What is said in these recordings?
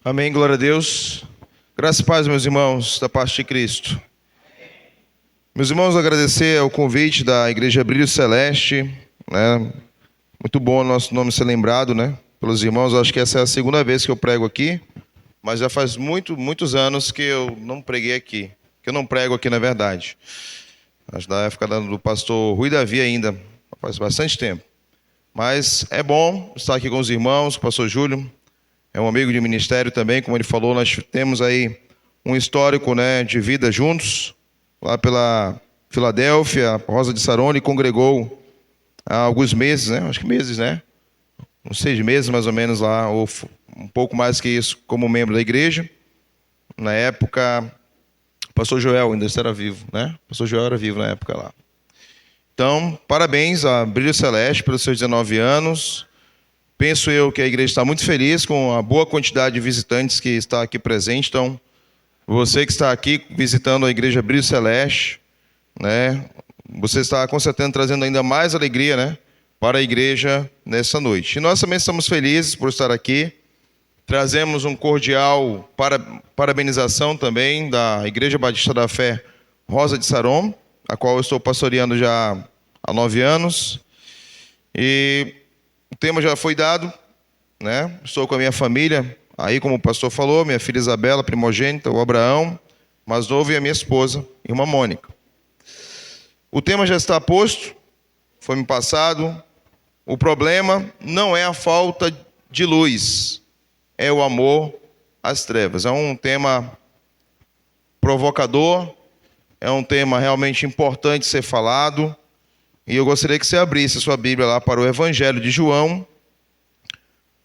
Amém, glória a Deus. Graça e paz, meus irmãos, da parte de Cristo. Meus irmãos, agradecer ao convite da Igreja Brilho Celeste, né? Muito bom o nosso nome ser lembrado, né? Pelos irmãos. Acho que essa é a segunda vez que eu prego aqui, mas já faz muitos anos que eu não preguei aqui, que eu não prego aqui, na verdade. Acho da época do pastor Rui Davi ainda, faz bastante tempo. Mas é bom estar aqui com os irmãos, com o pastor Júlio. É um amigo de ministério também, como ele falou, nós temos aí um histórico, né, de vida juntos, lá pela Filadélfia. A Rosa de Saron congregou há alguns meses, né, acho que meses, né, uns 6 meses mais ou menos lá, ou um pouco mais que isso, como membro da igreja. Na época, o pastor Joel ainda era vivo, né, o pastor Joel era vivo na época lá. Então, parabéns a Brilho Celeste pelos seus 19 anos. Penso eu que a igreja está muito feliz com a boa quantidade de visitantes que está aqui presente. Então, você que está aqui visitando a igreja Brilho Celeste, né, você está com certeza trazendo ainda mais alegria, né, para a igreja nessa noite. E nós também estamos felizes por estar aqui. Trazemos um cordial parabenização também da Igreja Batista da Fé Rosa de Saron, a qual eu estou pastoreando já há 9 anos. E o tema já foi dado, né? Estou com a minha família, aí como o pastor falou, minha filha Isabela, primogênita, o Abraão, mais novo, e a minha esposa, irmã Mônica. O tema já está posto, foi me passado. O problema não é a falta de luz, é o amor às trevas. É um tema provocador, é um tema realmente importante ser falado. E eu gostaria que você abrisse a sua Bíblia lá para o Evangelho de João.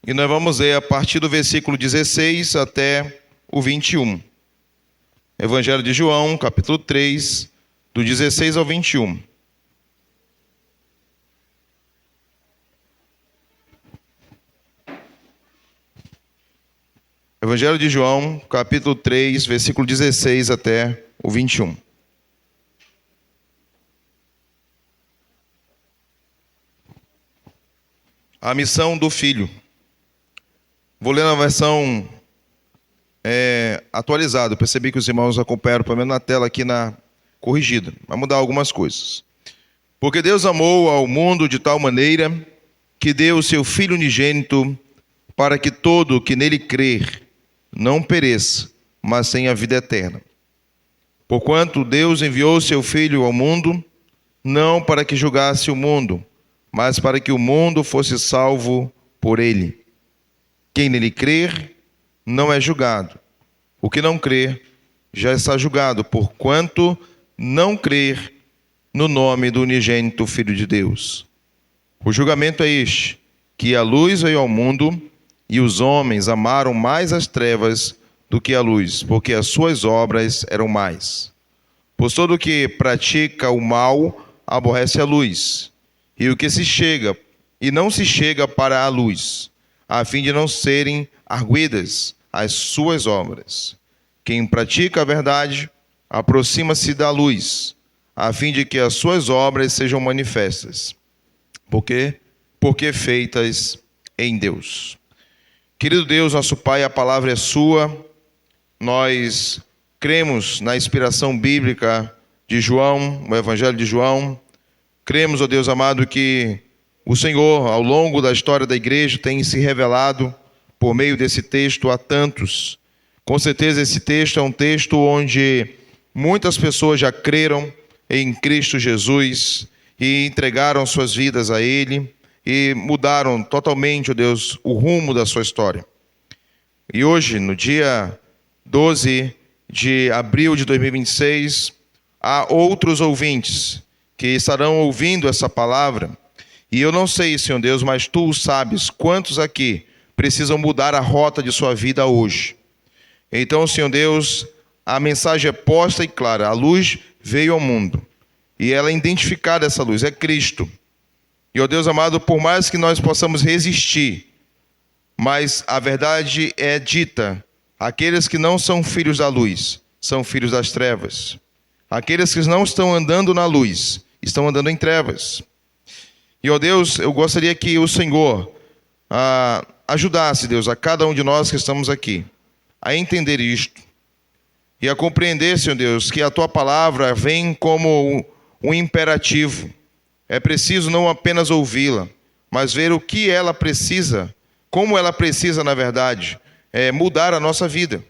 E nós vamos ler a partir do versículo 16 até o 21. Evangelho de João, capítulo 3, do 16 ao 21. Evangelho de João, capítulo 3, versículo 16 até o 21. A missão do Filho. Vou ler na versão atualizada. Eu percebi que os irmãos acompanharam, pelo menos na tela aqui na corrigida. Vai mudar algumas coisas. Porque Deus amou ao mundo de tal maneira que deu o seu Filho unigênito para que todo o que nele crer não pereça, mas tenha vida eterna. Porquanto Deus enviou o seu Filho ao mundo, não para que julgasse o mundo, mas para que o mundo fosse salvo por ele. Quem nele crer não é julgado. O que não crer já está julgado, porquanto não crer no nome do unigênito Filho de Deus. O julgamento é este, que a luz veio ao mundo, e os homens amaram mais as trevas do que a luz, porque as suas obras eram mais. Pois todo o que pratica o mal aborrece a luz, e o que se chega, e não se chega para a luz, a fim de não serem arguidas as suas obras. Quem pratica a verdade, aproxima-se da luz, a fim de que as suas obras sejam manifestas. Porque feitas em Deus. Querido Deus, nosso Pai, a palavra é sua. Nós cremos na inspiração bíblica de João, o Evangelho de João. Cremos, ó Deus amado, que o Senhor, ao longo da história da igreja, tem se revelado por meio desse texto a tantos. Com certeza esse texto é um texto onde muitas pessoas já creram em Cristo Jesus e entregaram suas vidas a Ele e mudaram totalmente, ó Deus, o rumo da sua história. E hoje, no dia 12 de abril de 2026, há outros ouvintes que estarão ouvindo essa palavra, e eu não sei, Senhor Deus, mas Tu sabes quantos aqui precisam mudar a rota de sua vida hoje. Então, Senhor Deus, a mensagem é posta e clara: a luz veio ao mundo, e ela é identificada, essa luz, é Cristo. E, ó Deus amado, por mais que nós possamos resistir, mas a verdade é dita: aqueles que não são filhos da luz, são filhos das trevas. Aqueles que não estão andando na luz, estão andando em trevas. E, ó Deus, eu gostaria que o Senhor ajudasse, Deus, a cada um de nós que estamos aqui, a entender isto e a compreender, Senhor Deus, que a Tua palavra vem como um imperativo. É preciso não apenas ouvi-la, mas ver o que ela precisa, como ela precisa, na verdade, mudar a nossa vida.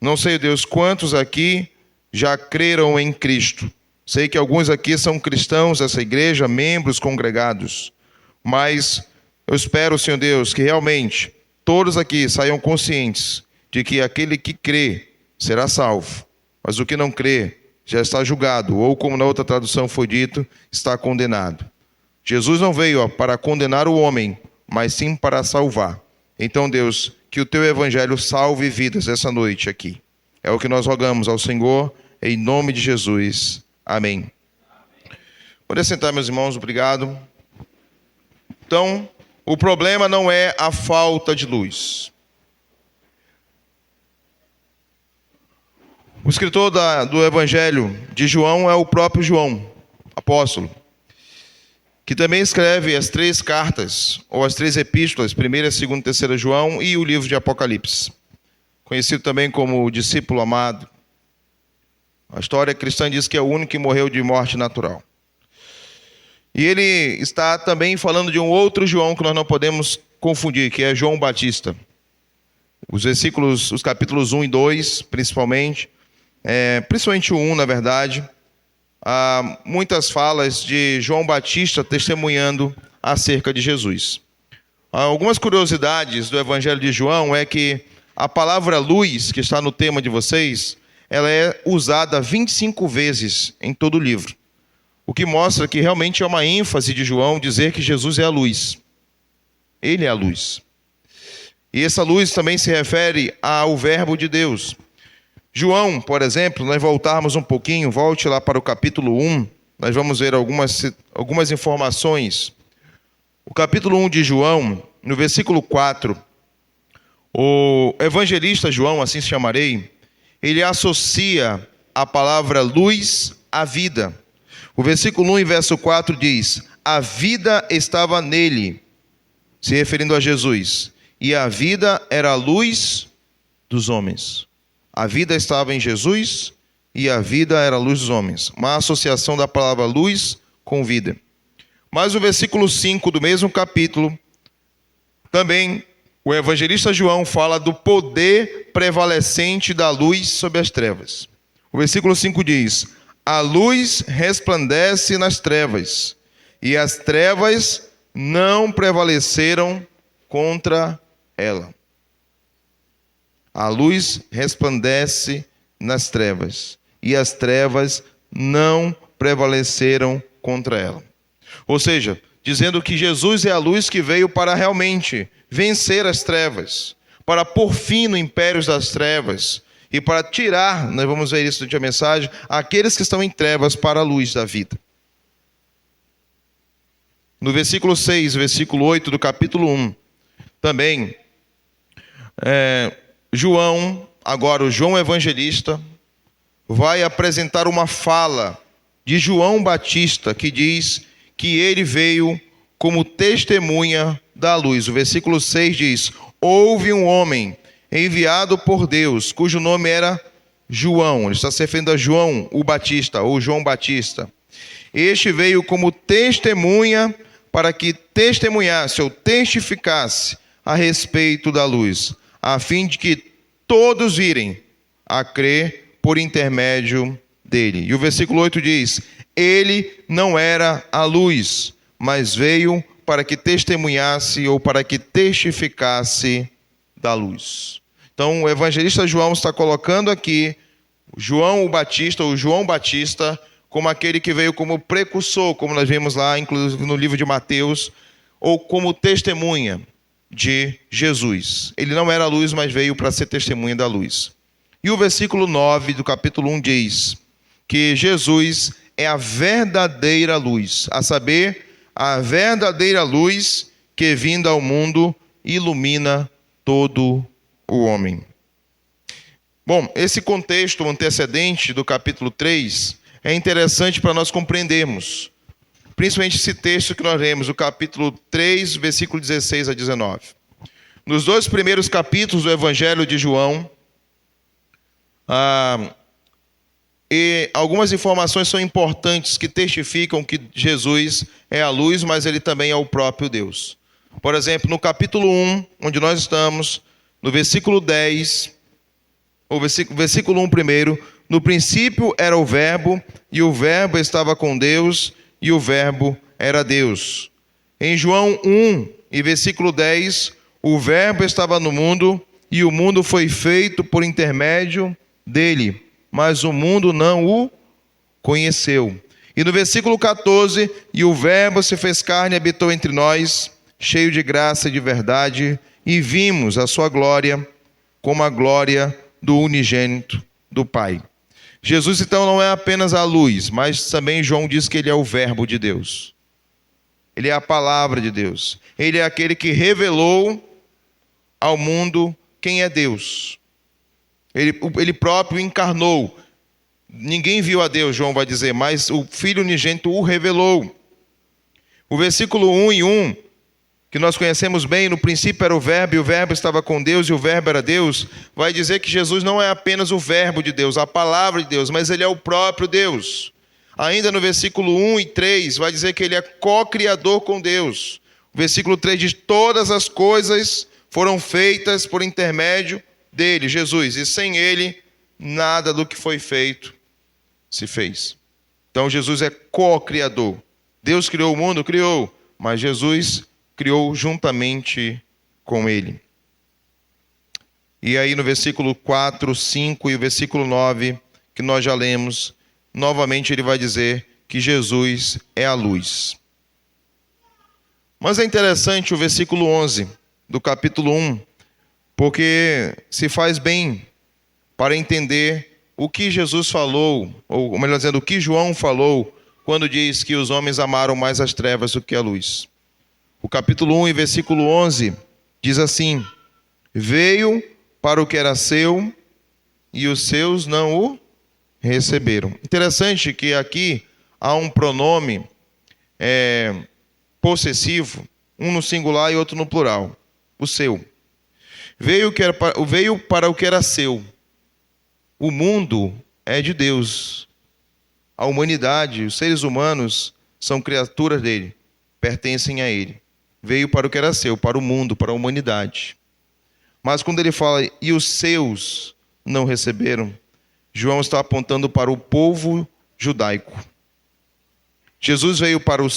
Não sei, Deus, quantos aqui já creram em Cristo. Sei que alguns aqui são cristãos dessa igreja, membros congregados. Mas eu espero, Senhor Deus, que realmente todos aqui saiam conscientes de que aquele que crê será salvo. Mas o que não crê já está julgado, ou como na outra tradução foi dito, está condenado. Jesus não veio para condenar o homem, mas sim para salvar. Então, Deus, que o Teu Evangelho salve vidas essa noite aqui. É o que nós rogamos ao Senhor, em nome de Jesus. Amém. Pode sentar, meus irmãos, obrigado. Então, o problema não é a falta de luz. O escritor do Evangelho de João é o próprio João, apóstolo, que também escreve as 3 cartas, ou as 3 epístolas, 1ª, 2ª e 3ª João, e o livro de Apocalipse, conhecido também como o discípulo amado. A história cristã diz que é o único que morreu de morte natural. E ele está também falando de um outro João que nós não podemos confundir, que é João Batista. Os capítulos 1 e 2, principalmente o 1, na verdade, há muitas falas de João Batista testemunhando acerca de Jesus. Algumas curiosidades do Evangelho de João é que a palavra luz, que está no tema de vocês, ela é usada 25 vezes em todo o livro. O que mostra que realmente é uma ênfase de João dizer que Jesus é a luz. Ele é a luz. E essa luz também se refere ao Verbo de Deus. João, por exemplo, nós voltarmos um pouquinho, volte lá para o capítulo 1, nós vamos ver algumas informações. O capítulo 1 de João, no versículo 4, o evangelista João, assim se chamarei, ele associa a palavra luz à vida. O versículo 1 e verso 4 diz: a vida estava nele, se referindo a Jesus, e a vida era a luz dos homens. A vida estava em Jesus e a vida era a luz dos homens. Uma associação da palavra luz com vida. Mas o versículo 5 do mesmo capítulo, também o evangelista João fala do poder prevalecente da luz sobre as trevas. O versículo 5 diz: a luz resplandece nas trevas, e as trevas não prevaleceram contra ela. A luz resplandece nas trevas, e as trevas não prevaleceram contra ela. Ou seja, dizendo que Jesus é a luz que veio para realmente vencer as trevas, para pôr fim no império das trevas, e para tirar, nós vamos ver isso durante a mensagem, aqueles que estão em trevas para a luz da vida. No versículo 6, versículo 8 do capítulo 1, também, João, agora o João evangelista, vai apresentar uma fala de João Batista, que diz que ele veio como testemunha da luz. O versículo 6 diz: houve um homem enviado por Deus, cujo nome era João. Ele está se referindo a João o Batista, ou João Batista. Este veio como testemunha para que testemunhasse ou testificasse a respeito da luz, a fim de que todos virem a crer por intermédio dele. E o versículo 8 diz: ele não era a luz, mas veio para que testemunhasse ou para que testificasse da luz. Então o evangelista João está colocando aqui João o Batista, ou João Batista, como aquele que veio como precursor, como nós vimos lá, inclusive no livro de Mateus, ou como testemunha de Jesus. Ele não era a luz, mas veio para ser testemunha da luz. E o versículo 9 do capítulo 1 diz que Jesus é a verdadeira luz, a saber, a verdadeira luz que, vinda ao mundo, ilumina todo o homem. Bom, esse contexto antecedente do capítulo 3 é interessante para nós compreendermos, principalmente esse texto que nós lemos, o capítulo 3, versículo 16 a 19. Nos 2 primeiros capítulos do Evangelho de João, E algumas informações são importantes que testificam que Jesus é a luz, mas ele também é o próprio Deus. Por exemplo, no capítulo 1, onde nós estamos, no versículo 10, o versículo 1 primeiro, no princípio era o Verbo, e o Verbo estava com Deus, e o Verbo era Deus. Em João 1 e versículo 10, o Verbo estava no mundo, e o mundo foi feito por intermédio dele, mas o mundo não o conheceu. E no versículo 14, e o Verbo se fez carne e habitou entre nós, cheio de graça e de verdade, e vimos a sua glória como a glória do unigênito do Pai. Jesus, então, não é apenas a luz, mas também João diz que ele é o Verbo de Deus. Ele é a palavra de Deus. Ele é aquele que ao mundo quem é Deus. Ele próprio encarnou. Ninguém viu a Deus, João vai dizer, mas o Filho unigênito o revelou. O versículo 1 e 1, que nós conhecemos bem, no princípio era o Verbo, e o Verbo estava com Deus, e o Verbo era Deus, vai dizer que Jesus não é apenas o Verbo de Deus, a palavra de Deus, mas ele é o próprio Deus. Ainda no versículo 1 e 3, vai dizer que ele é co-criador com Deus. O versículo 3 diz, todas as coisas foram feitas por intermédio dele, Jesus, e sem ele, nada do que foi feito se fez. Então Jesus é co-criador. Deus criou o mundo? Criou, mas Jesus criou juntamente com ele. E aí no versículo 4, 5 e o versículo 9, que nós já lemos, novamente ele vai dizer que Jesus é a luz. Mas é interessante o versículo 11 do capítulo 1, porque se faz bem para entender o que Jesus falou, ou melhor dizendo, o que João falou, quando diz que os homens amaram mais as trevas do que a luz. O capítulo 1 e versículo 11 diz assim, veio para o que era seu, e os seus não o receberam. Interessante que aqui há um pronome possessivo, um no singular e outro no plural, o seu. Veio para o que era seu. O mundo é de Deus. A humanidade, os seres humanos são criaturas dele, pertencem a ele. Veio para o que era seu, para o mundo, para a humanidade. Mas quando ele fala, e os seus não receberam, João está apontando para o povo judaico. Jesus veio para o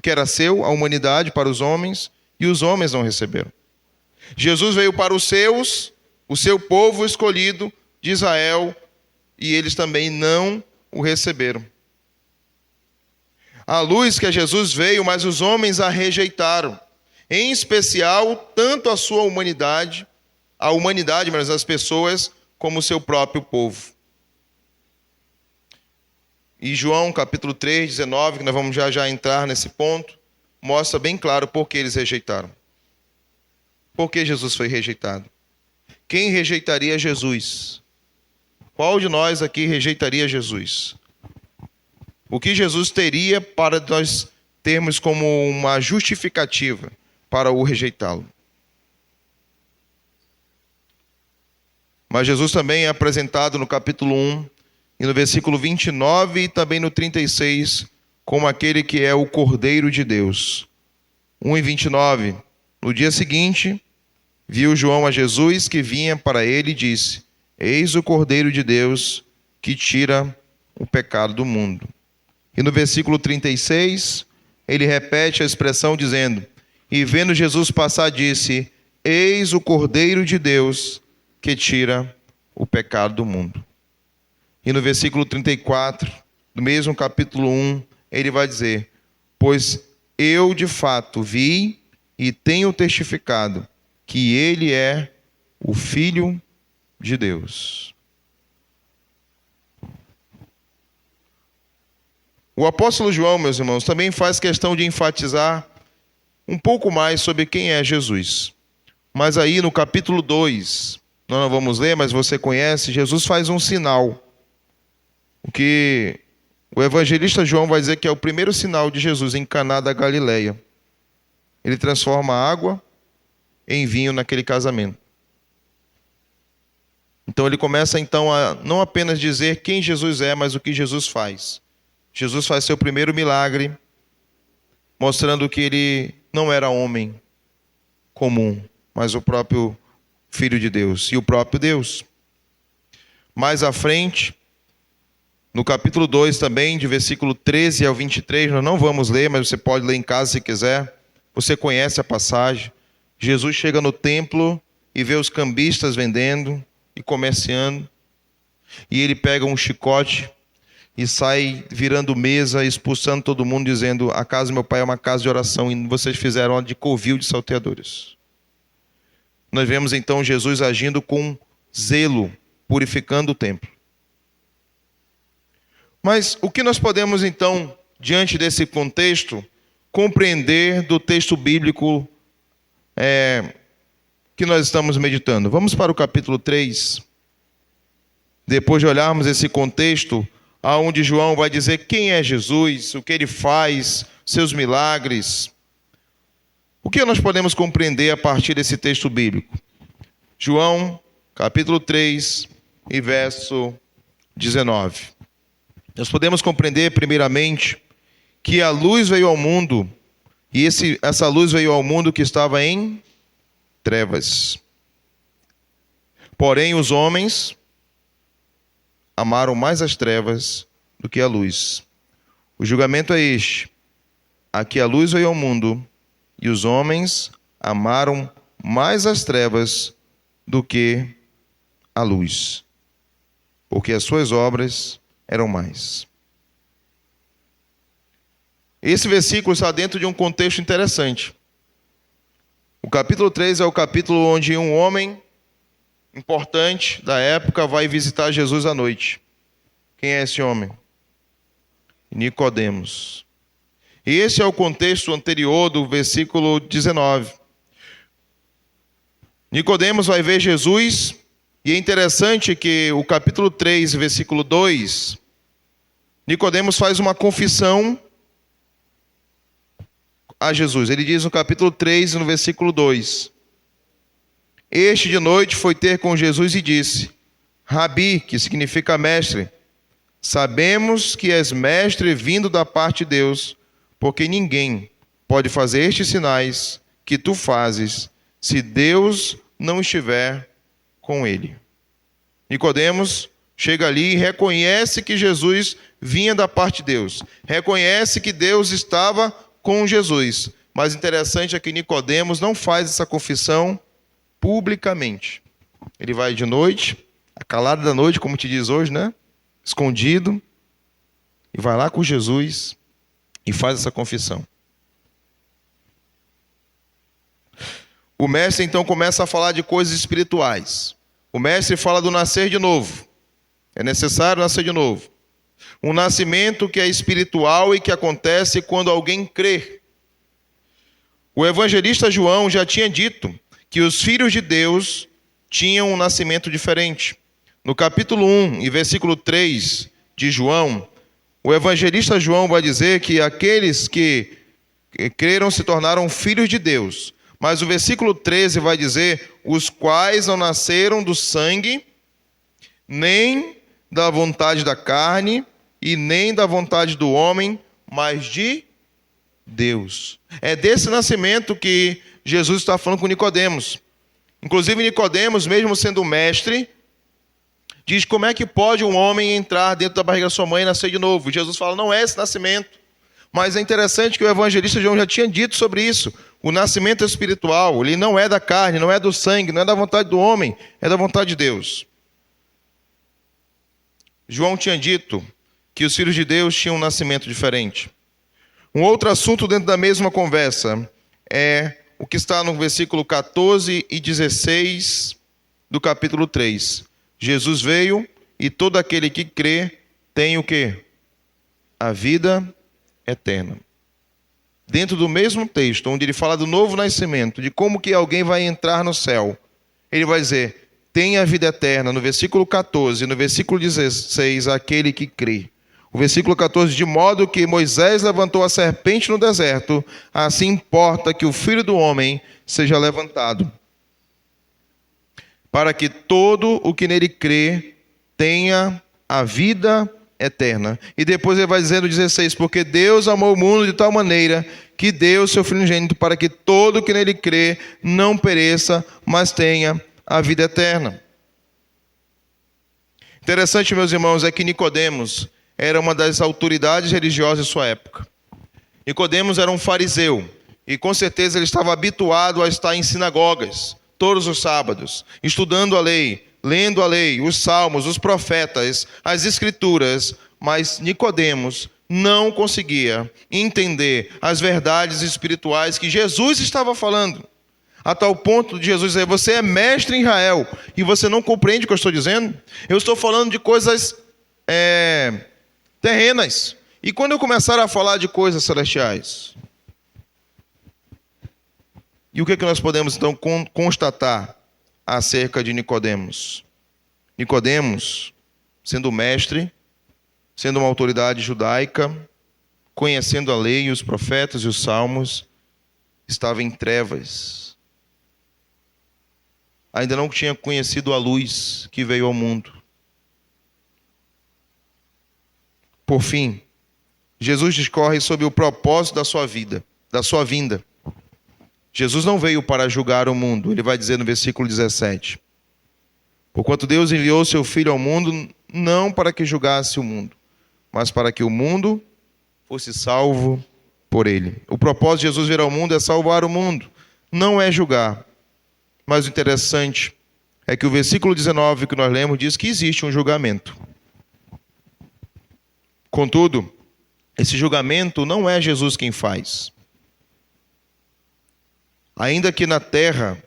que era seu, a humanidade, para os homens, e os homens não receberam. Jesus veio para os seus, o seu povo escolhido de Israel, e eles também não o receberam. A luz que a Jesus veio, mas os homens a rejeitaram. Em especial, tanto a sua humanidade, mas as pessoas, como o seu próprio povo. E João, capítulo 3, 19, que nós vamos já entrar nesse ponto, mostra bem claro por que eles rejeitaram. Por que Jesus foi rejeitado? Quem rejeitaria Jesus? Qual de nós aqui rejeitaria Jesus? O que Jesus teria para nós termos como uma justificativa para o rejeitá-lo? Mas Jesus também é apresentado no capítulo 1 e no versículo 29 e também no 36 como aquele que é o Cordeiro de Deus. 1 e 29. No dia seguinte, viu João a Jesus que vinha para ele e disse, eis o Cordeiro de Deus que tira o pecado do mundo. E no versículo 36, ele repete a expressão dizendo, e vendo Jesus passar, disse, eis o Cordeiro de Deus que tira o pecado do mundo. E no versículo 34, do mesmo capítulo 1, ele vai dizer, pois eu de fato vi e tenho testificado que ele é o Filho de Deus. O apóstolo João, meus irmãos, também faz questão de enfatizar um pouco mais sobre quem é Jesus. Mas aí no capítulo 2, nós não vamos ler, mas você conhece, Jesus faz um sinal. O que o evangelista João vai dizer que é o primeiro sinal de Jesus em Caná da Galileia. Ele transforma a água em vinho naquele casamento. Então ele começa então a não apenas dizer quem Jesus é, mas o que Jesus faz. Jesus faz seu primeiro milagre, mostrando que ele não era homem comum, mas o próprio Filho de Deus e o próprio Deus. Mais à frente, no capítulo 2 também, de versículo 13 ao 23, nós não vamos ler, mas você pode ler em casa se quiser. Você conhece a passagem. Jesus chega no templo e vê os cambistas vendendo e comerciando. E ele pega um chicote e sai virando mesa, expulsando todo mundo, dizendo: a casa do meu pai é uma casa de oração e vocês fizeram ela de covil de salteadores. Nós vemos então Jesus agindo com zelo, purificando o templo. Mas o que nós podemos então, diante desse contexto, compreender do texto bíblico que nós estamos meditando? Vamos para o capítulo 3. Depois de olharmos esse contexto, aonde João vai dizer quem é Jesus, o que ele faz, seus milagres. O que nós podemos compreender a partir desse texto bíblico? João, capítulo 3 e verso 19. Nós podemos compreender, primeiramente, que a luz veio ao mundo, e essa luz veio ao mundo que estava em trevas. Porém, os homens amaram mais as trevas do que a luz. O julgamento é este: aqui a luz veio ao mundo, e os homens amaram mais as trevas do que a luz, porque as suas obras eram mais. Esse versículo está dentro de um contexto interessante. O capítulo 3 é o capítulo onde um homem importante da época vai visitar Jesus à noite. Quem é esse homem? Nicodemos. E esse é o contexto anterior do versículo 19. Nicodemos vai ver Jesus. E é interessante que o capítulo 3, versículo 2, Nicodemos faz uma confissão a Jesus. Ele diz no capítulo 3, no versículo 2: este de noite foi ter com Jesus e disse: Rabi, que significa mestre, sabemos que és mestre vindo da parte de Deus, porque ninguém pode fazer estes sinais que tu fazes se Deus não estiver com ele. Nicodemos chega ali e reconhece que Jesus vinha da parte de Deus. Reconhece que Deus estava com Jesus. Mas interessante é que Nicodemos não faz essa confissão publicamente. Ele vai de noite, a calada da noite, como te diz hoje, né? Escondido, e vai lá com Jesus e faz essa confissão. O mestre então começa a falar de coisas espirituais. O mestre fala do nascer de novo. É necessário nascer de novo. Um nascimento que é espiritual e que acontece quando alguém crê. O evangelista João já tinha dito que os filhos de Deus tinham um nascimento diferente. No capítulo 1 e versículo 3 de João, o evangelista João vai dizer que aqueles que creram se tornaram filhos de Deus. Mas o versículo 13 vai dizer: os quais não nasceram do sangue, nem da vontade da carne, e nem da vontade do homem, mas de Deus. É desse nascimento que Jesus está falando com Nicodemos. Inclusive Nicodemos, mesmo sendo mestre, diz: como é que pode um homem entrar dentro da barriga da sua mãe e nascer de novo? Jesus fala: não é esse nascimento. Mas é interessante que o evangelista João já tinha dito sobre isso. O nascimento espiritual, ele não é da carne, não é do sangue, não é da vontade do homem, é da vontade de Deus. João tinha dito que os filhos de Deus tinham um nascimento diferente. Um outro assunto dentro da mesma conversa é o que está no versículo 14 e 16 do capítulo 3. Jesus veio e todo aquele que crê tem o quê? A vida eterna. Dentro do mesmo texto, onde ele fala do novo nascimento, de como que alguém vai entrar no céu, ele vai dizer: tem a vida eterna, no versículo 14, no versículo 16, aquele que crê. O versículo 14, de modo que Moisés levantou a serpente no deserto, assim importa que o Filho do Homem seja levantado, para que todo o que nele crê tenha a vida eterna. E depois ele vai dizer no 16, porque Deus amou o mundo de tal maneira que deu o seu Filho unigênito para que todo o que nele crê não pereça, mas tenha a vida eterna. Interessante, meus irmãos, é que Nicodemos era uma das autoridades religiosas de sua época. Nicodemos era um fariseu e com certeza ele estava habituado a estar em sinagogas todos os sábados, estudando a lei, lendo a lei, os salmos, os profetas, as escrituras, mas Nicodemos não conseguia entender as verdades espirituais que Jesus estava falando. A tal ponto de Jesus dizer, você é mestre em Israel e você não compreende o que eu estou dizendo? Eu estou falando de coisas terrenas. E quando eu começar a falar de coisas celestiais? E o que é que nós podemos então constatar acerca de Nicodemos? Nicodemos, sendo mestre, sendo uma autoridade judaica, conhecendo a lei, os profetas e os salmos, estava em trevas. Ainda não tinha conhecido a luz que veio ao mundo. Por fim, Jesus discorre sobre o propósito da sua vida, da sua vinda. Jesus não veio para julgar o mundo, ele vai dizer no versículo 17. Porquanto Deus enviou seu Filho ao mundo, não para que julgasse o mundo, mas para que o mundo fosse salvo por ele. O propósito de Jesus vir ao mundo é salvar o mundo, não é julgar. Mas o interessante é que o versículo 19 que nós lemos diz que existe um julgamento. Contudo, esse julgamento não é Jesus quem faz. Ainda que na terra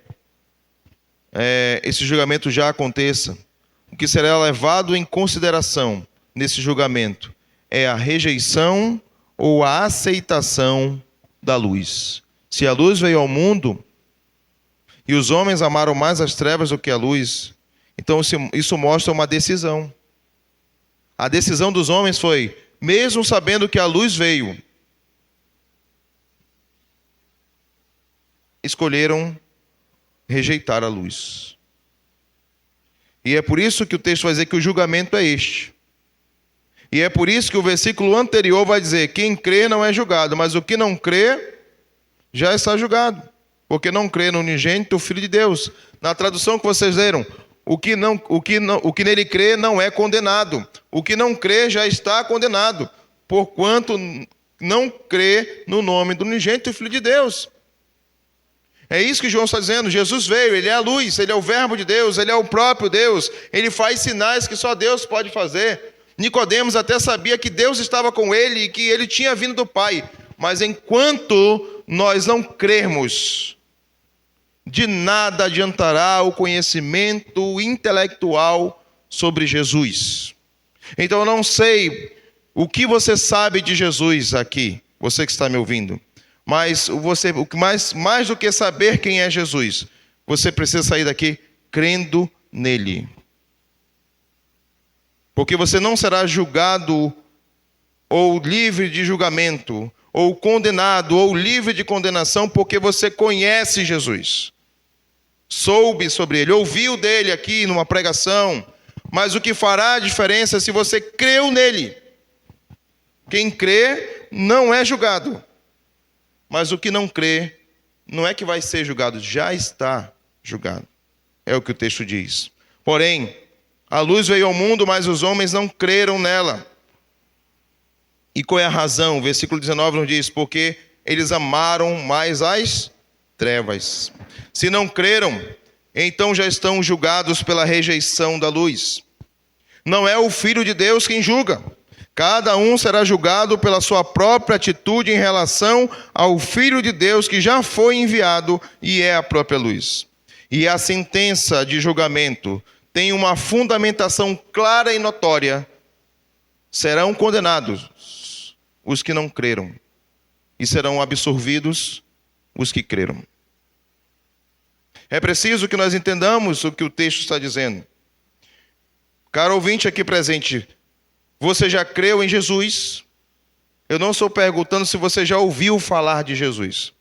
esse julgamento já aconteça, o que será levado em consideração nesse julgamento é a rejeição ou a aceitação da luz. Se a luz veio ao mundo e os homens amaram mais as trevas do que a luz, então isso mostra uma decisão. A decisão dos homens foi, mesmo sabendo que a luz veio, escolheram rejeitar a luz. E é por isso que o texto vai dizer que o julgamento é este. E é por isso que o versículo anterior vai dizer, quem crê não é julgado, mas o que não crê já está julgado. Porque não crê no unigênito, o Filho de Deus. Na tradução que vocês leram, o que nele crê não é condenado. O que não crê já está condenado, porquanto não crê no nome do unigênito, o Filho de Deus. É isso que João está dizendo. Jesus veio, ele é a luz, ele é o verbo de Deus, ele é o próprio Deus. Ele faz sinais que só Deus pode fazer. Nicodemos até sabia que Deus estava com ele e que ele tinha vindo do Pai. Mas enquanto nós não crermos, de nada adiantará o conhecimento intelectual sobre Jesus. Então eu não sei o que você sabe de Jesus aqui, você que está me ouvindo. Mas mais do que saber quem é Jesus, você precisa sair daqui crendo nele. Porque você não será julgado ou livre de julgamento, ou condenado, ou livre de condenação, porque você conhece Jesus. Soube sobre ele, ouviu dele aqui numa pregação, mas o que fará a diferença é se você creu nele. Quem crê não é julgado, mas o que não crê não é que vai ser julgado, já está julgado. É o que o texto diz. Porém, a luz veio ao mundo, mas os homens não creram nela. E qual é a razão? O versículo 19 nos diz, porque eles amaram mais as trevas. Se não creram, então já estão julgados pela rejeição da luz. Não é o Filho de Deus quem julga. Cada um será julgado pela sua própria atitude em relação ao Filho de Deus que já foi enviado e é a própria luz. E a sentença de julgamento tem uma fundamentação clara e notória. Serão condenados os que não creram e serão absolvidos os que creram. É preciso que nós entendamos o que o texto está dizendo. Caro ouvinte aqui presente, você já creu em Jesus? Eu não estou perguntando se você já ouviu falar de Jesus.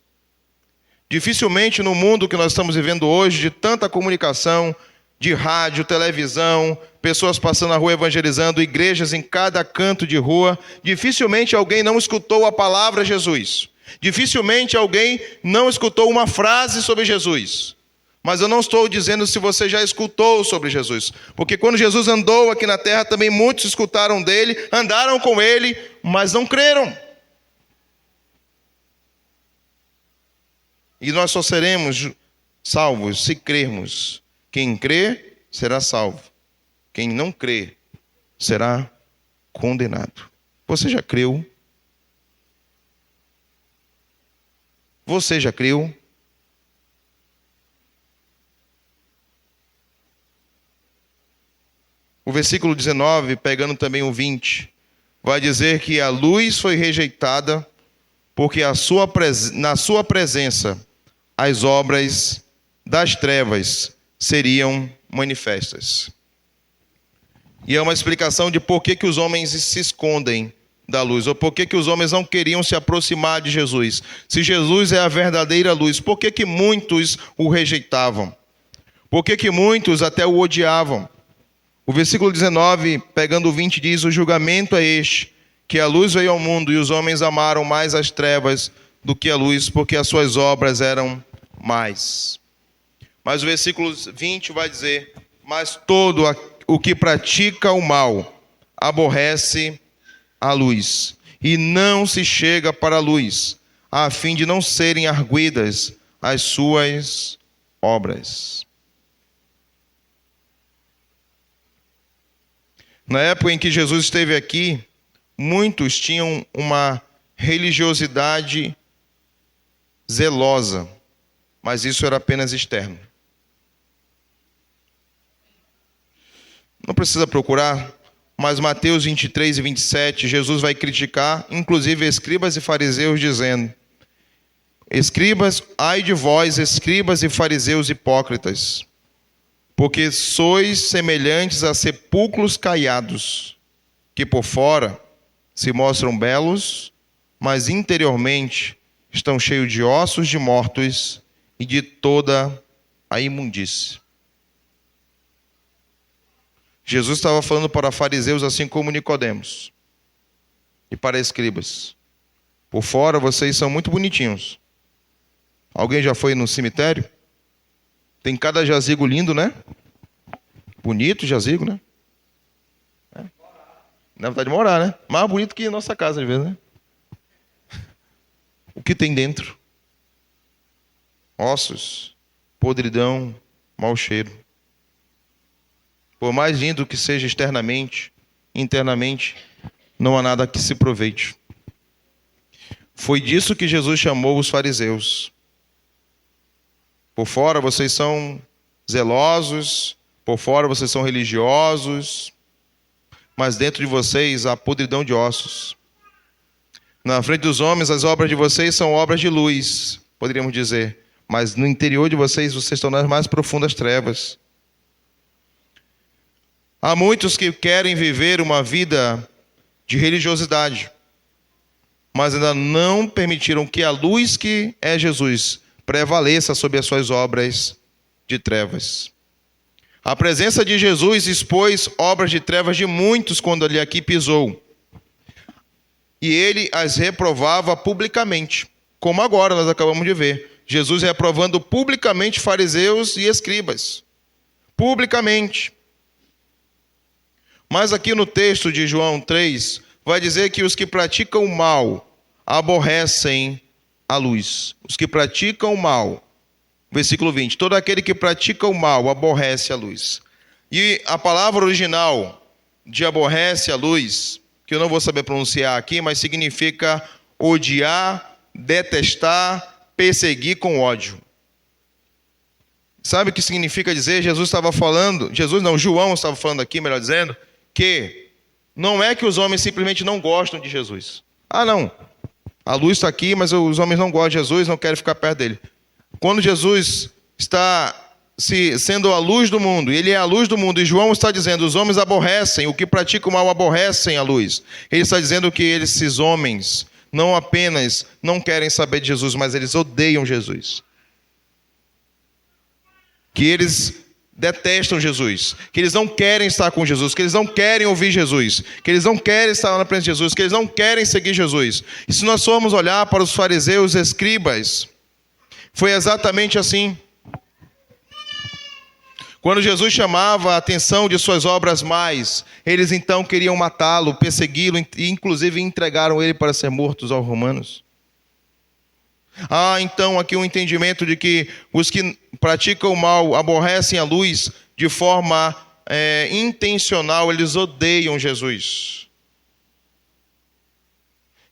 Dificilmente no mundo que nós estamos vivendo hoje, de tanta comunicação, de rádio, televisão, pessoas passando na rua evangelizando, igrejas em cada canto de rua. Dificilmente alguém não escutou a palavra Jesus. Dificilmente alguém não escutou uma frase sobre Jesus. Mas eu não estou dizendo se você já escutou sobre Jesus. Porque quando Jesus andou aqui na terra, também muitos escutaram dele, andaram com ele, mas não creram. E nós só seremos salvos se crermos. Quem crê será salvo. Quem não crê será condenado. Você já creu? Você já creu? O versículo 19, pegando também o 20, vai dizer que a luz foi rejeitada porque na sua presença as obras das trevas seriam manifestas. E é uma explicação de por que os homens se escondem da luz, ou por que os homens não queriam se aproximar de Jesus. Se Jesus é a verdadeira luz, por que muitos o rejeitavam? Por que muitos até o odiavam? O versículo 19, pegando o 20, diz: o julgamento é este, que a luz veio ao mundo e os homens amaram mais as trevas do que a luz, porque as suas obras eram mais. Mas o versículo 20 vai dizer: mas todo o que pratica o mal aborrece a luz, e não se chega para a luz, a fim de não serem arguidas as suas obras. Na época em que Jesus esteve aqui, muitos tinham uma religiosidade zelosa, mas isso era apenas externo. Não precisa procurar, mas Mateus 23 e 27, Jesus vai criticar, inclusive, escribas e fariseus, dizendo: escribas, ai de vós, escribas e fariseus hipócritas, porque sois semelhantes a sepulcros caiados, que por fora se mostram belos, mas interiormente estão cheios de ossos de mortos e de toda a imundície. Jesus estava falando para fariseus, assim como Nicodemos, e para escribas: por fora vocês são muito bonitinhos. Alguém já foi no cemitério? Tem cada jazigo lindo, né? Bonito jazigo, né? Na verdade, morar, né? Mais bonito que nossa casa, às vezes, né? O que tem dentro? Ossos, podridão, mau cheiro. Por mais lindo que seja externamente, internamente, não há nada que se aproveite. Foi disso que Jesus chamou os fariseus. Por fora vocês são zelosos, por fora vocês são religiosos, mas dentro de vocês há podridão de ossos. Na frente dos homens, as obras de vocês são obras de luz, poderíamos dizer, mas no interior de vocês estão nas mais profundas trevas. Há muitos que querem viver uma vida de religiosidade, mas ainda não permitiram que a luz que é Jesus prevaleça sobre as suas obras de trevas. A presença de Jesus expôs obras de trevas de muitos quando ele aqui pisou. E ele as reprovava publicamente, como agora nós acabamos de ver. Jesus reprovando publicamente fariseus e escribas. Publicamente. Mas aqui no texto de João 3, vai dizer que os que praticam o mal aborrecem a luz. Os que praticam o mal. Versículo 20. Todo aquele que pratica o mal aborrece a luz. E a palavra original de aborrece a luz, que eu não vou saber pronunciar aqui, mas significa odiar, detestar, perseguir com ódio. Sabe o que significa dizer? João estava falando aqui, melhor dizendo, que não é que os homens simplesmente não gostam de Jesus. Ah, não. A luz está aqui, mas os homens não gostam de Jesus, não querem ficar perto dele. Quando Jesus está sendo a luz do mundo, ele é a luz do mundo, e João está dizendo, os homens aborrecem, o que pratica o mal aborrecem a luz. Ele está dizendo que esses homens não apenas não querem saber de Jesus, mas eles odeiam Jesus. Que eles detestam Jesus, que eles não querem estar com Jesus, que eles não querem ouvir Jesus, que eles não querem estar na presença de Jesus, que eles não querem seguir Jesus. E se nós formos olhar para os fariseus e escribas, foi exatamente assim. Quando Jesus chamava a atenção de suas obras mais, eles então queriam matá-lo, persegui-lo e inclusive entregaram ele para ser morto aos romanos. Há então aqui um entendimento de que os que praticam o mal aborrecem a luz de forma intencional, eles odeiam Jesus.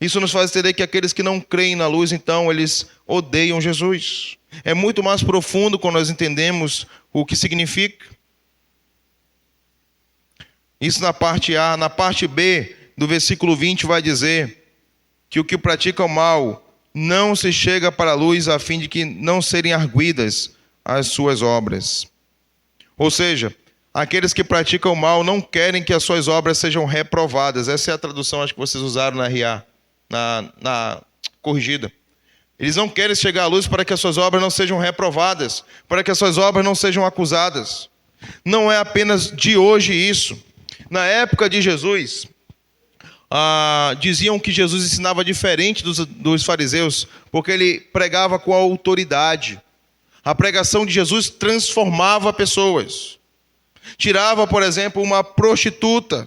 Isso nos faz entender que aqueles que não creem na luz, então, eles odeiam Jesus. É muito mais profundo quando nós entendemos o que significa. Isso na parte A. Na parte B, do versículo 20, vai dizer que o que pratica o mal não se chega para a luz a fim de que não serem arguidas as suas obras. Ou seja, aqueles que praticam o mal não querem que as suas obras sejam reprovadas. Essa é a tradução, acho que vocês usaram na RA, na corrigida. Eles não querem chegar à luz para que as suas obras não sejam reprovadas, para que as suas obras não sejam acusadas. Não é apenas de hoje isso. Na época de Jesus, diziam que Jesus ensinava diferente dos fariseus, porque ele pregava com autoridade. A pregação de Jesus transformava pessoas. Tirava, por exemplo, uma prostituta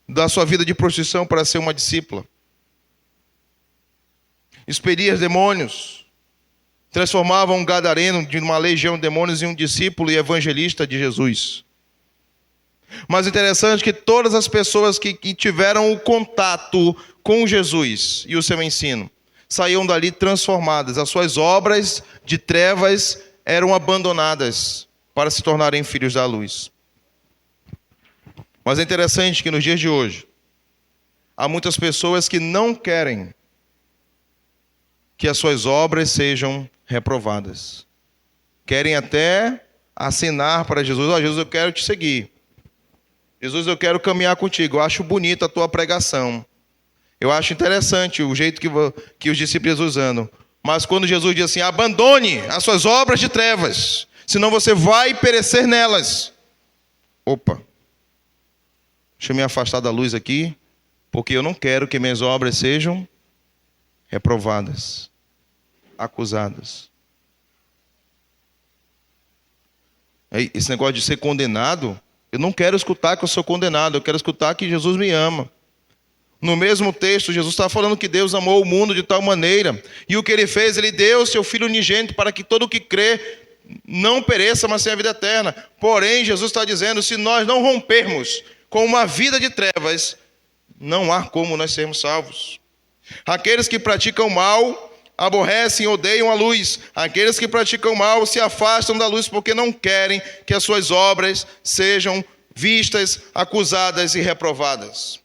da sua vida de prostituição para ser uma discípula. Expelia demônios. Transformava um gadareno de uma legião de demônios em um discípulo e evangelista de Jesus. Mas interessante que todas as pessoas que tiveram o contato com Jesus e o seu ensino saíam dali transformadas. As suas obras de trevas eram abandonadas para se tornarem filhos da luz. Mas é interessante que nos dias de hoje há muitas pessoas que não querem que as suas obras sejam reprovadas. Querem até acenar para Jesus: Jesus, eu quero te seguir. Jesus, eu quero caminhar contigo. Eu acho bonita a tua pregação. Eu acho interessante o jeito que os discípulos usando. Mas quando Jesus diz assim: abandone as suas obras de trevas, senão você vai perecer nelas. Opa, deixa eu me afastar da luz aqui, porque eu não quero que minhas obras sejam reprovadas, acusadas. Esse negócio de ser condenado, eu não quero escutar que eu sou condenado, eu quero escutar que Jesus me ama. No mesmo texto, Jesus está falando que Deus amou o mundo de tal maneira, e o que Ele fez, Ele deu o seu Filho unigênito para que todo o que crê não pereça, mas tenha a vida eterna. Porém, Jesus está dizendo, se nós não rompermos com uma vida de trevas, não há como nós sermos salvos. Aqueles que praticam mal aborrecem, odeiam a luz. Aqueles que praticam mal se afastam da luz porque não querem que as suas obras sejam vistas, acusadas e reprovadas.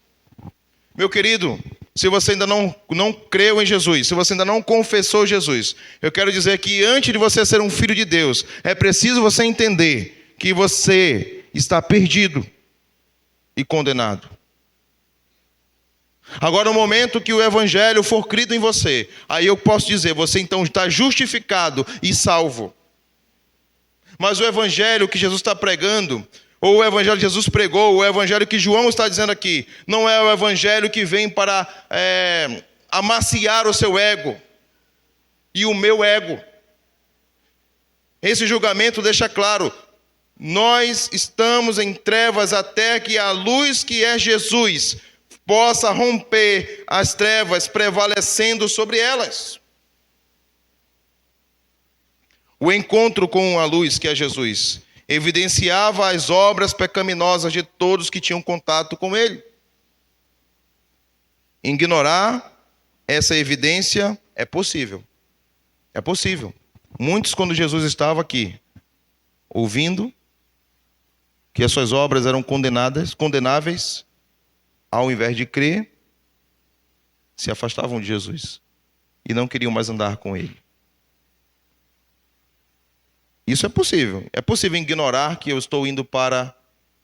Meu querido, se você ainda não creu em Jesus, se você ainda não confessou Jesus, eu quero dizer que antes de você ser um filho de Deus, é preciso você entender que você está perdido e condenado. Agora, no momento que o evangelho for crido em você, aí eu posso dizer, você então está justificado e salvo. Mas o evangelho que Jesus está pregando, ou o evangelho que Jesus pregou, o evangelho que João está dizendo aqui, não é o evangelho que vem para amaciar o seu ego e o meu ego. Esse julgamento deixa claro, nós estamos em trevas até que a luz que é Jesus possa romper as trevas, prevalecendo sobre elas. O encontro com a luz, que é Jesus, evidenciava as obras pecaminosas de todos que tinham contato com ele. Ignorar essa evidência é possível. É possível. Muitos, quando Jesus estava aqui, ouvindo que as suas obras eram condenáveis, ao invés de crer, se afastavam de Jesus e não queriam mais andar com ele. Isso é possível. É possível ignorar que eu estou indo para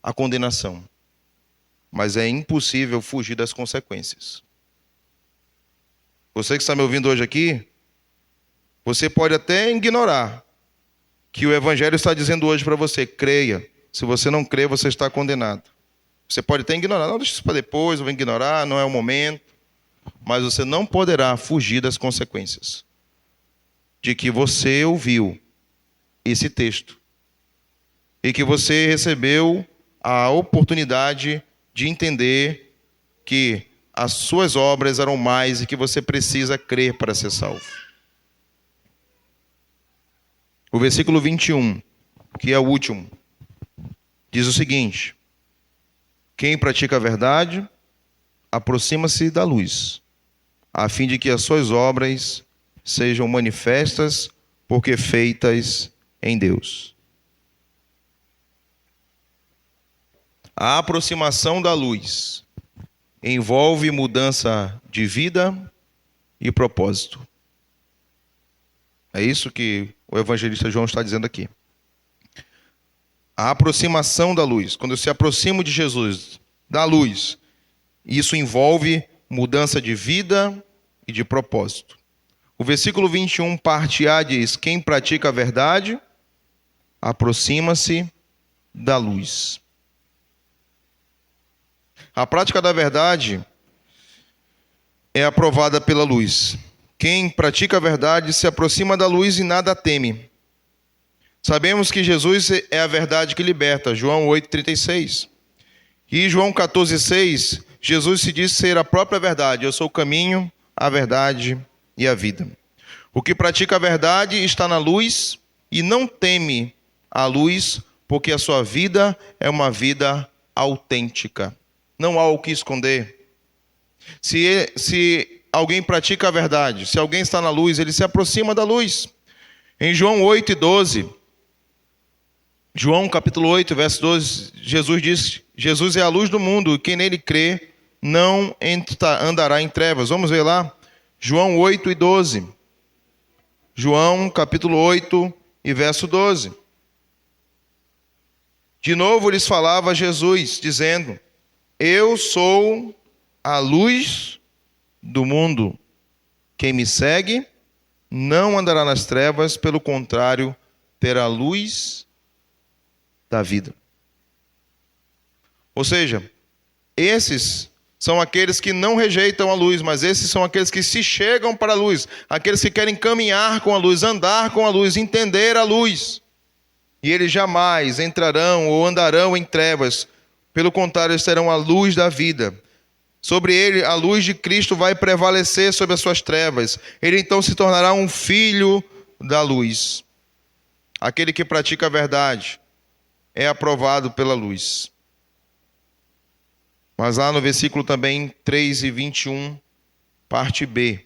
a condenação, mas é impossível fugir das consequências. Você que está me ouvindo hoje aqui, você pode até ignorar que o Evangelho está dizendo hoje para você: creia. Se você não crê, você está condenado. Você pode até ignorar. Não, deixa isso para depois, eu vou ignorar, não é o momento. Mas você não poderá fugir das consequências de que você ouviu esse texto e que você recebeu a oportunidade de entender que as suas obras eram mais e que você precisa crer para ser salvo. O versículo 21, que é o último, diz o seguinte: quem pratica a verdade aproxima-se da luz, a fim de que as suas obras sejam manifestas, porque feitas em Deus. A aproximação da luz envolve mudança de vida e propósito. É isso que o evangelista João está dizendo aqui. A aproximação da luz, quando eu se aproximo de Jesus, da luz, isso envolve mudança de vida e de propósito. O versículo 21, parte A, diz: quem pratica a verdade aproxima-se da luz. A prática da verdade é aprovada pela luz. Quem pratica a verdade se aproxima da luz e nada teme. Sabemos que Jesus é a verdade que liberta, João 8,36. E João 14,6, Jesus se diz ser a própria verdade. Eu sou o caminho, a verdade e a vida. O que pratica a verdade está na luz e não teme a luz, porque a sua vida é uma vida autêntica. Não há o que esconder. Se alguém pratica a verdade, se alguém está na luz, ele se aproxima da luz. Em João 8,12, João capítulo 8, verso 12, Jesus diz: Jesus é a luz do mundo, e quem nele crê não andará em trevas. Vamos ver lá, João 8,12. João capítulo 8 e verso 12. De novo lhes falava Jesus, dizendo: eu sou a luz do mundo. Quem me segue não andará nas trevas, pelo contrário, terá luz da vida. Ou seja, esses são aqueles que não rejeitam a luz, mas esses são aqueles que se chegam para a luz, aqueles que querem caminhar com a luz, andar com a luz, entender a luz. E eles jamais entrarão ou andarão em trevas, pelo contrário, eles terão a luz da vida. Sobre ele, a luz de Cristo vai prevalecer sobre as suas trevas. Ele então se tornará um filho da luz. Aquele que pratica a verdade é aprovado pela luz. Mas lá no versículo também 3:21, parte B,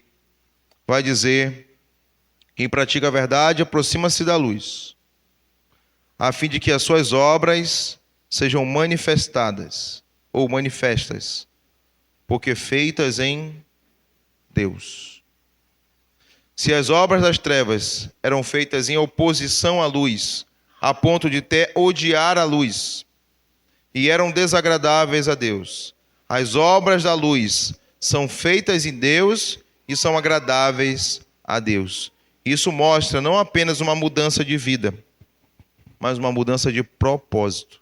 vai dizer: quem pratica a verdade aproxima-se da luz, a fim de que as suas obras sejam manifestadas ou manifestas, porque feitas em Deus. Se as obras das trevas eram feitas em oposição à luz, a ponto de até odiar a luz, e eram desagradáveis a Deus, as obras da luz são feitas em Deus e são agradáveis a Deus. Isso mostra não apenas uma mudança de vida, mas uma mudança de propósito.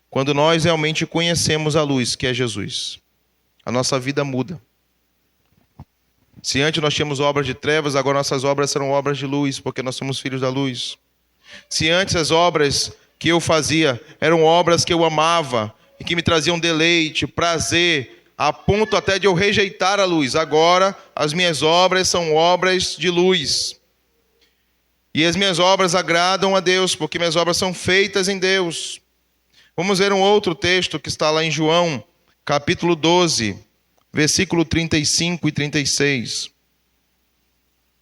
Quando nós realmente conhecemos a luz, que é Jesus, a nossa vida muda. Se antes nós tínhamos obras de trevas, agora nossas obras serão obras de luz, porque nós somos filhos da luz. Se antes as obras que eu fazia eram obras que eu amava e que me traziam deleite, prazer, a ponto até de eu rejeitar a luz, agora as minhas obras são obras de luz. E as minhas obras agradam a Deus, porque minhas obras são feitas em Deus. Vamos ver um outro texto que está lá em João, capítulo 12, versículo 35 e 36.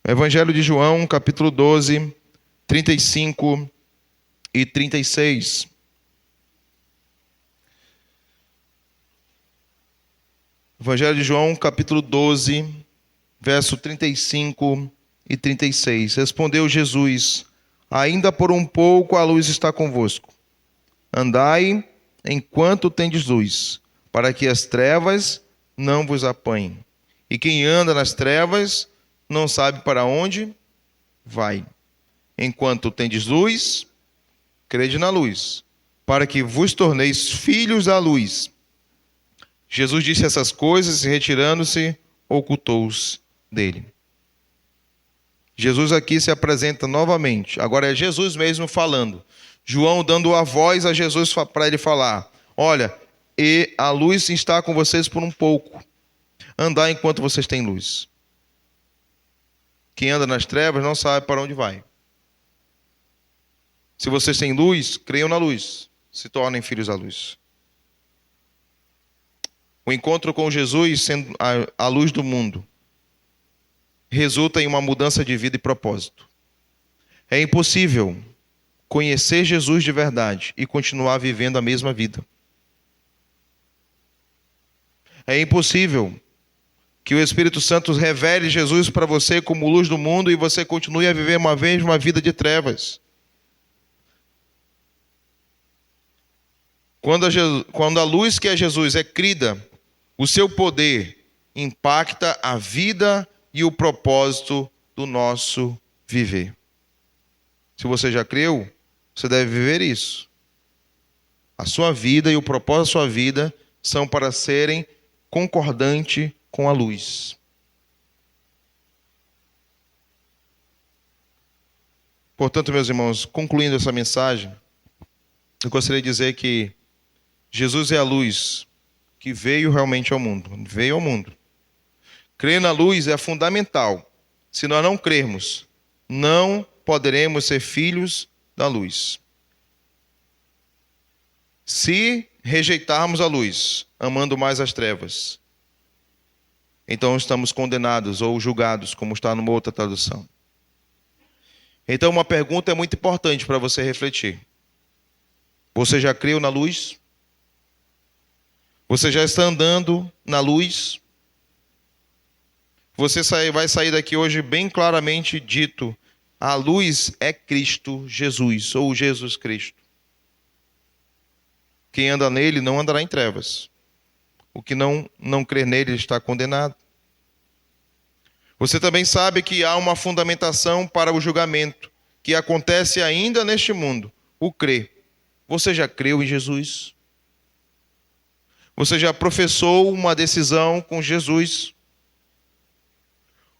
Evangelho de João, capítulo 12, 35 e 36. Evangelho de João, capítulo 12, verso 35 e 36. Respondeu Jesus: ainda por um pouco a luz está convosco. Andai enquanto tendes luz, para que as trevas não vos apanhem. E quem anda nas trevas não sabe para onde vai. enquanto tendes luz, crede na luz, para que vos torneis filhos da luz. Jesus disse essas coisas e, retirando-se, ocultou-os dele. Jesus aqui se apresenta novamente. Agora é Jesus mesmo falando. João dando a voz a Jesus para ele falar: olha, e a luz está com vocês por um pouco. Andar enquanto vocês têm luz. Quem anda nas trevas não sabe para onde vai. Se vocês têm luz, creiam na luz. Se tornem filhos da luz. O encontro com Jesus, sendo a luz do mundo, resulta em uma mudança de vida e propósito. É impossível conhecer Jesus de verdade e continuar vivendo a mesma vida. É impossível que o Espírito Santo revele Jesus para você como luz do mundo e você continue a viver uma vez uma vida de trevas. Quando a luz que é Jesus é crida, o seu poder impacta a vida e o propósito do nosso viver. Se você já creu, você deve viver isso. A sua vida e o propósito da sua vida são para serem concordantes com a luz. Portanto, meus irmãos, concluindo essa mensagem, eu gostaria de dizer que Jesus é a luz que veio realmente ao mundo. Veio ao mundo. Crer na luz é fundamental. Se nós não crermos, não poderemos ser filhos da luz. Se rejeitarmos a luz, amando mais as trevas, então estamos condenados ou julgados, como está numa outra tradução. Então uma pergunta é muito importante para você refletir. Você já creu na luz? Você já está andando na luz? Você vai sair daqui hoje bem claramente dito: a luz é Cristo Jesus, ou Jesus Cristo. Quem anda nele não andará em trevas. O que não crer nele está condenado. Você também sabe que há uma fundamentação para o julgamento, que acontece ainda neste mundo, o crer. Você já creu em Jesus? Você já professou uma decisão com Jesus?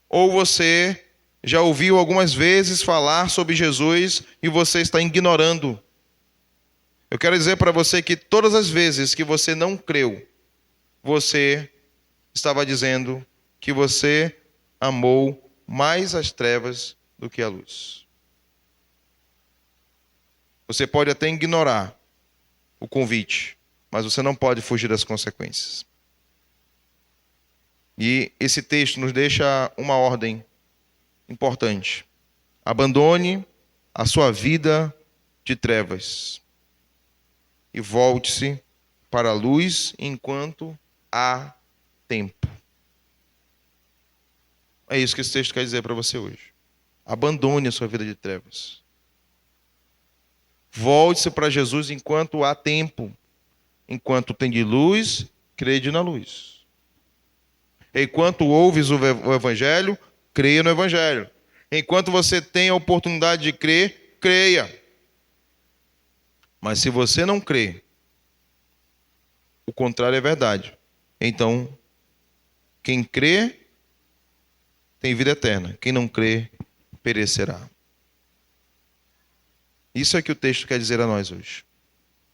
Ou você já ouviu algumas vezes falar sobre Jesus e você está ignorando? Eu quero dizer para você que todas as vezes que você não creu, você estava dizendo que você amou mais as trevas do que a luz. Você pode até ignorar o convite, mas você não pode fugir das consequências. E esse texto nos deixa uma ordem importante. Abandone a sua vida de trevas e volte-se para a luz enquanto há tempo. É isso que esse texto quer dizer para você hoje. Abandone a sua vida de trevas. Volte-se para Jesus enquanto há tempo. Enquanto tem de luz, crede na luz. Enquanto ouves o Evangelho, creia no Evangelho. Enquanto você tem a oportunidade de crer, creia. Mas se você não crê, o contrário é verdade. Então, quem crê tem vida eterna. Quem não crê, perecerá. Isso é que o texto quer dizer a nós hoje.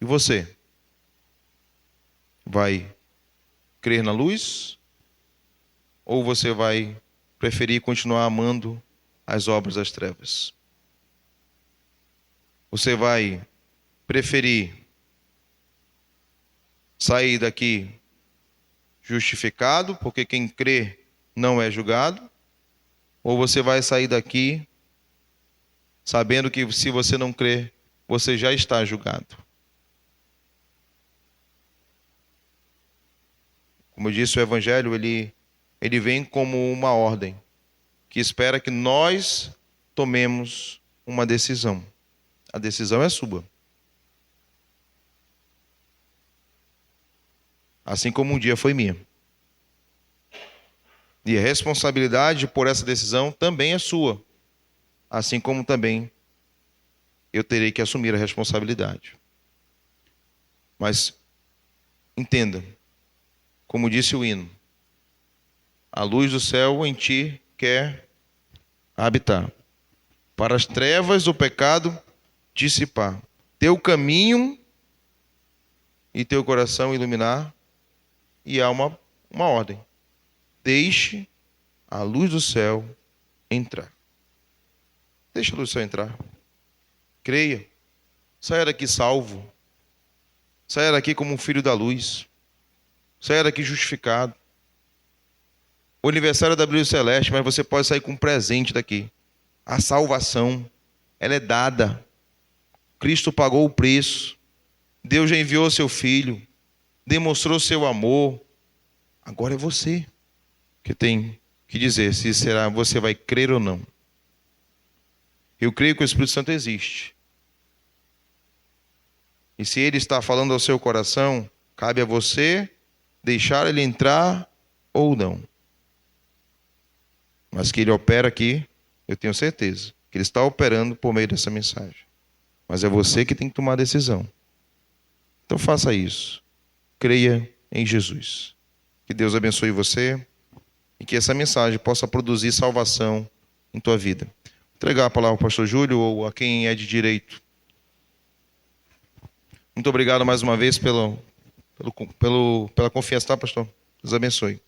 E você? Vai crer na luz? Ou você vai preferir continuar amando as obras das trevas? Você vai preferir sair daqui justificado, porque quem crê não é julgado? Ou você vai sair daqui sabendo que se você não crê, você já está julgado? Como eu disse, o Evangelho, ele vem como uma ordem, que espera que nós tomemos uma decisão. A decisão é sua. Assim como um dia foi minha. E a responsabilidade por essa decisão também é sua. Assim como também eu terei que assumir a responsabilidade. Mas entenda, como disse o hino, a luz do céu em ti quer habitar, para as trevas do pecado dissipar, teu caminho e teu coração iluminar, e há uma ordem: deixe a luz do céu entrar. Deixa a luz do céu entrar. Creia. Saia daqui salvo. Saia daqui como um filho da luz. Saia daqui justificado. O aniversário da Brilho Celeste, mas você pode sair com um presente daqui. A salvação, ela é dada. Cristo pagou o preço. Deus já enviou seu Filho. Demonstrou seu amor. Agora é você que tem que dizer se será você vai crer ou não. Eu creio que o Espírito Santo existe. E se ele está falando ao seu coração, cabe a você deixar ele entrar ou não. Mas que ele opera aqui, eu tenho certeza que ele está operando por meio dessa mensagem. Mas é você que tem que tomar a decisão. Então faça isso. Creia em Jesus. Que Deus abençoe você e que essa mensagem possa produzir salvação em tua vida. Vou entregar a palavra ao pastor Júlio ou a quem é de direito. Muito obrigado mais uma vez pela confiança, tá, pastor? Deus abençoe.